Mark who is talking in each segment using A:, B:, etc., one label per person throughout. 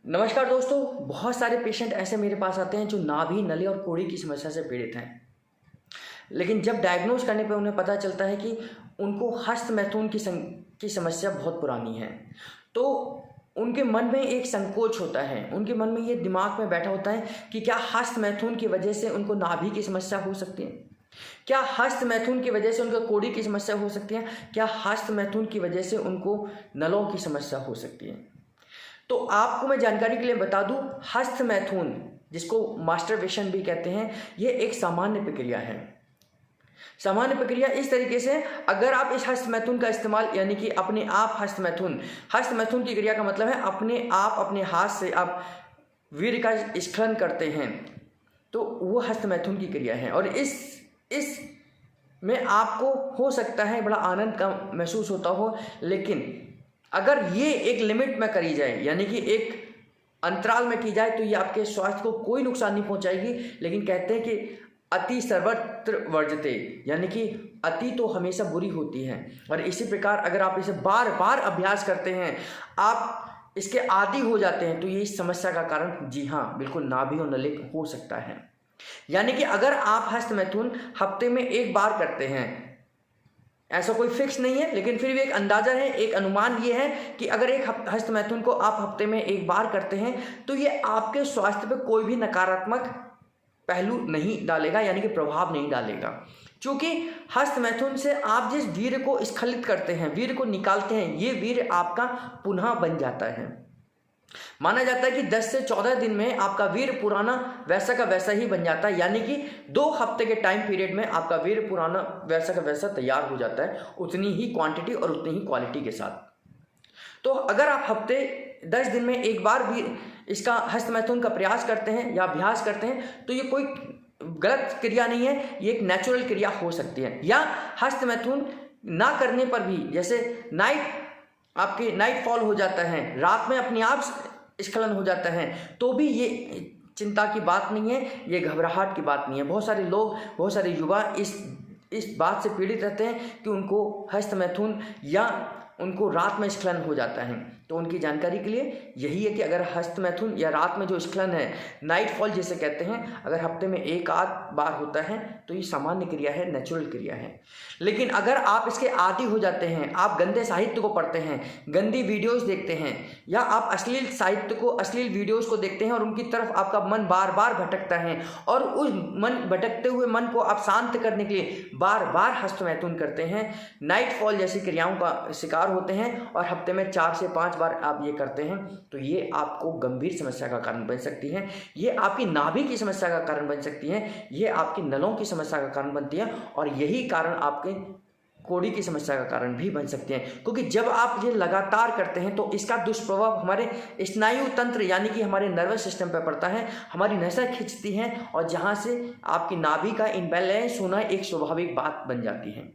A: नमस्कार दोस्तों, बहुत सारे पेशेंट ऐसे मेरे पास आते हैं जो नाभि, नली और कोड़ी की समस्या से पीड़ित हैं। लेकिन जब डायग्नोज करने पे उन्हें पता चलता है कि उनको हस्तमैथुन की समस्या बहुत पुरानी है, तो उनके मन में एक संकोच होता है। उनके मन में ये दिमाग में बैठा होता है कि क्या हस्तमैथुन की वजह से उनको नाभि की समस्या हो सकती है, क्या हस्तमैथुन की वजह से उनको कोड़ी की समस्या हो सकती है, क्या हस्तमैथुन की वजह से उनको नलों की समस्या हो सकती है। तो आपको मैं जानकारी के लिए बता दूं, हस्तमैथुन जिसको मास्टरबेशन भी कहते हैं, ये एक सामान्य प्रक्रिया है। सामान्य प्रक्रिया इस तरीके से, अगर आप इस हस्तमैथुन का इस्तेमाल यानी कि अपने आप हस्तमैथुन की क्रिया का मतलब है अपने आप अपने हाथ से आप वीर्य का स्खलन करते हैं, तो वो हस्तमैथुन की क्रिया है। और इस में आपको हो सकता है बड़ा आनंद का महसूस होता हो, लेकिन अगर ये एक लिमिट में करी जाए यानी कि एक अंतराल में की जाए तो ये आपके स्वास्थ्य को कोई नुकसान नहीं पहुंचाएगी। लेकिन कहते हैं कि अति सर्वत्र वर्जते, यानी कि अति तो हमेशा बुरी होती है। और इसी प्रकार अगर आप इसे बार बार अभ्यास करते हैं, आप इसके आदी हो जाते हैं, तो ये इस समस्या का कारण जी हाँ बिल्कुल नाभि और नली हो सकता है। यानी कि अगर आप हस्तमैथुन हफ्ते में एक बार करते हैं, ऐसा कोई फिक्स नहीं है, लेकिन फिर भी एक अंदाजा है, एक अनुमान ये है कि अगर एक हस्तमैथुन को आप हफ्ते में एक बार करते हैं तो ये आपके स्वास्थ्य पर कोई भी नकारात्मक पहलू नहीं डालेगा, यानी कि प्रभाव नहीं डालेगा। क्योंकि हस्तमैथुन से आप जिस वीर्य को स्खलित करते हैं, वीर्य को निकालते हैं, ये वीर्य आपका पुनः बन जाता है। माना जाता है कि 10 से 14 दिन में आपका वीर्य पुराना वैसा का वैसा ही बन जाता है, यानी कि 2 हफ्ते के टाइम पीरियड में आपका वीर्य पुराना वैसा का वैसा तैयार हो जाता है, उतनी ही क्वांटिटी और उतनी ही क्वालिटी के साथ। तो अगर आप हफ्ते 10 दिन में एक बार भी इसका हस्तमैथुन का प्रयास करते हैं या अभ्यास करते हैं, तो ये कोई गलत क्रिया नहीं है, ये एक नेचुरल क्रिया हो सकती है। या हस्तमैथुन ना करने पर भी, जैसे आपके नाइट फॉल हो जाता है, रात में अपने आप स्खलन हो जाता है, तो भी ये चिंता की बात नहीं है, ये घबराहट की बात नहीं है। बहुत सारे लोग, बहुत सारे युवा इस बात से पीड़ित रहते हैं कि उनको हस्तमैथुन या उनको रात में स्खलन हो जाता है। तो उनकी जानकारी के लिए यही है कि अगर हस्तमैथुन या रात में जो स्खलन है, नाइट फॉल जिसे कहते हैं, अगर हफ्ते में एक आध बार होता है तो ये सामान्य क्रिया है, नेचुरल क्रिया है। लेकिन अगर आप इसके आदी हो जाते हैं, आप गंदे साहित्य को पढ़ते हैं, गंदी वीडियोस देखते हैं, या आप अश्लील साहित्य को, अश्लील वीडियोस को देखते हैं और उनकी तरफ आपका मन बार बार भटकता है, और उस भटकते हुए मन को आप शांत करने के लिए बार बार हस्तमैथुन करते हैं, नाइट फॉल जैसी क्रियाओं का शिकार होते हैं और हफ्ते में 4 से 5 बार आप ये करते हैं, तो ये आपको गंभीर समस्या का कारण बन सकती है। ये आपकी नाभि की समस्या का कारण बन सकती है, ये आपकी नलों की समस्या का कारण बनती है, और यही कारण आपके कोड़ी की समस्या का कारण भी बन सकते हैं। क्योंकि जब आप ये लगातार करते हैं तो इसका दुष्प्रभाव हमारे स्नायु तंत्र यानी कि हमारे नर्वस सिस्टम पर पड़ता है, हमारी नसें खिंचती हैं, और जहाँ से आपकी नाभि का इम्बैलेंस होना एक स्वाभाविक बात बन जाती है।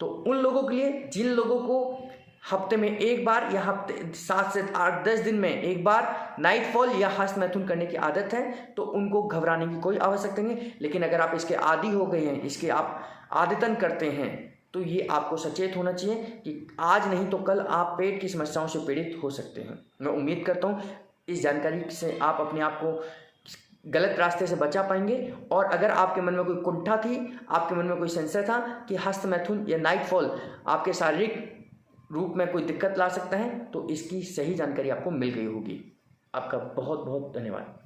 A: तो उन लोगों के लिए जिन लोगों को हफ्ते में एक बार या हफ्ते 7 से 8-10 दिन में एक बार नाइट फॉल या हस्तमैथुन करने की आदत है, तो उनको घबराने की कोई आवश्यकता नहीं। लेकिन अगर आप इसके आदी हो गए हैं, इसके आप आदतन करते हैं, तो ये आपको सचेत होना चाहिए कि आज नहीं तो कल आप पेट की समस्याओं से पीड़ित हो सकते हैं। मैं उम्मीद करता हूँ इस जानकारी से आप अपने आप को गलत रास्ते से बचा पाएंगे। और अगर आपके मन में कोई कुंठा थी, आपके मन में कोई संशय था कि हस्तमैथुन या नाइट फॉल आपके शारीरिक रूप में कोई दिक्कत ला सकता है, तो इसकी सही जानकारी आपको मिल गई होगी। आपका बहुत बहुत धन्यवाद।